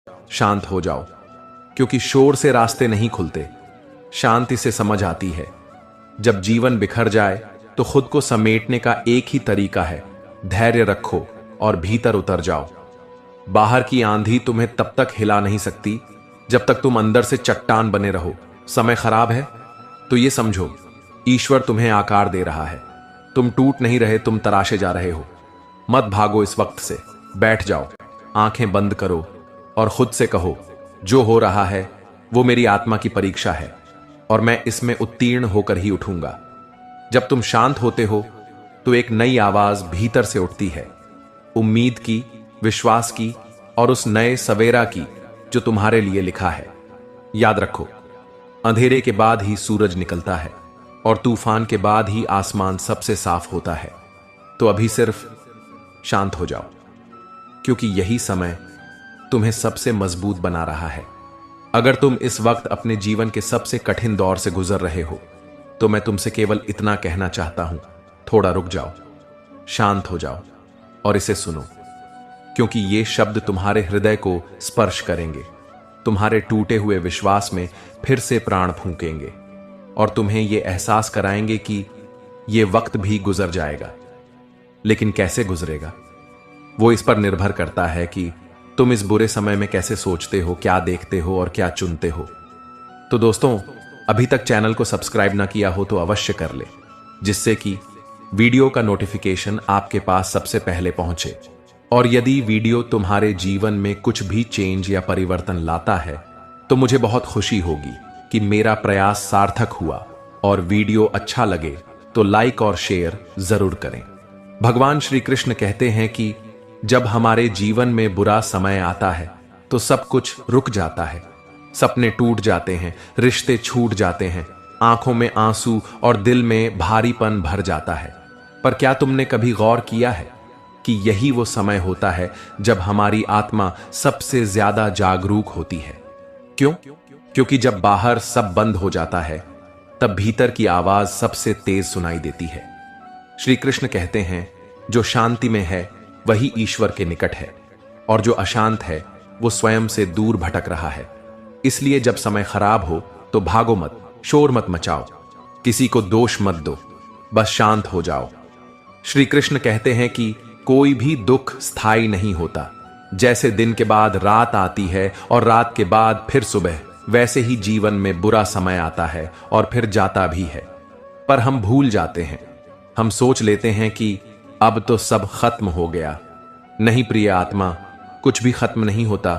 शांत हो जाओ, क्योंकि शोर से रास्ते नहीं खुलते, शांति से समझ आती है। जब जीवन बिखर जाए तो खुद को समेटने का एक ही तरीका है, धैर्य रखो और भीतर उतर जाओ। बाहर की आंधी तुम्हें तब तक हिला नहीं सकती जब तक तुम अंदर से चट्टान बने रहो। समय खराब है तो ये समझो, ईश्वर तुम्हें आकार दे रहा है। तुम टूट नहीं रहे, तुम तराशे जा रहे हो। मत भागो इस वक्त से, बैठ जाओ, आंखें बंद करो और खुद से कहो, जो हो रहा है वो मेरी आत्मा की परीक्षा है और मैं इसमें उत्तीर्ण होकर ही उठूंगा। जब तुम शांत होते हो तो एक नई आवाज भीतर से उठती है, उम्मीद की, विश्वास की और उस नए सवेरा की जो तुम्हारे लिए लिखा है। याद रखो, अंधेरे के बाद ही सूरज निकलता है और तूफान के बाद ही आसमान सबसे साफ होता है। तो अभी सिर्फ शांत हो जाओ, क्योंकि यही समय तुम्हें सबसे मजबूत बना रहा है। अगर तुम इस वक्त अपने जीवन के सबसे कठिन दौर से गुजर रहे हो तो मैं तुमसे केवल इतना कहना चाहता हूं, थोड़ा रुक जाओ, शांत हो जाओ और इसे सुनो, क्योंकि ये शब्द तुम्हारे हृदय को स्पर्श करेंगे, तुम्हारे टूटे हुए विश्वास में फिर से प्राण फूंकेंगे और तुम्हें यह एहसास कराएंगे कि यह वक्त भी गुजर जाएगा। लेकिन कैसे गुजरेगा, वो इस पर निर्भर करता है कि तुम इस बुरे समय में कैसे सोचते हो, क्या देखते हो और क्या चुनते हो। तो दोस्तों, अभी तक चैनल को सब्सक्राइब ना किया हो तो अवश्य कर ले, जिससे कि वीडियो का नोटिफिकेशन आपके पास सबसे पहले पहुंचे। और यदि वीडियो तुम्हारे जीवन में कुछ भी चेंज या परिवर्तन लाता है तो मुझे बहुत खुशी होगी कि मेरा प्रयास सार्थक हुआ। और वीडियो अच्छा लगे तो लाइक और शेयर जरूर करें। भगवान श्री कृष्ण कहते हैं कि जब हमारे जीवन में बुरा समय आता है तो सब कुछ रुक जाता है, सपने टूट जाते हैं, रिश्ते छूट जाते हैं, आंखों में आंसू और दिल में भारीपन भर जाता है। पर क्या तुमने कभी गौर किया है कि यही वो समय होता है जब हमारी आत्मा सबसे ज्यादा जागरूक होती है? क्यों? क्योंकि जब बाहर सब बंद हो जाता है तब भीतर की आवाज सबसे तेज सुनाई देती है। श्री कृष्ण कहते हैं, जो शांति में है वही ईश्वर के निकट है और जो अशांत है वो स्वयं से दूर भटक रहा है। इसलिए जब समय खराब हो तो भागो मत, शोर मत मचाओ, किसी को दोष मत दो, बस शांत हो जाओ। श्री कृष्ण कहते हैं कि कोई भी दुख स्थायी नहीं होता। जैसे दिन के बाद रात आती है और रात के बाद फिर सुबह, वैसे ही जीवन में बुरा समय आता है और फिर जाता भी है। पर हम भूल जाते हैं, हम सोच लेते हैं कि अब तो सब खत्म हो गया। नहीं प्रिय आत्मा, कुछ भी खत्म नहीं होता।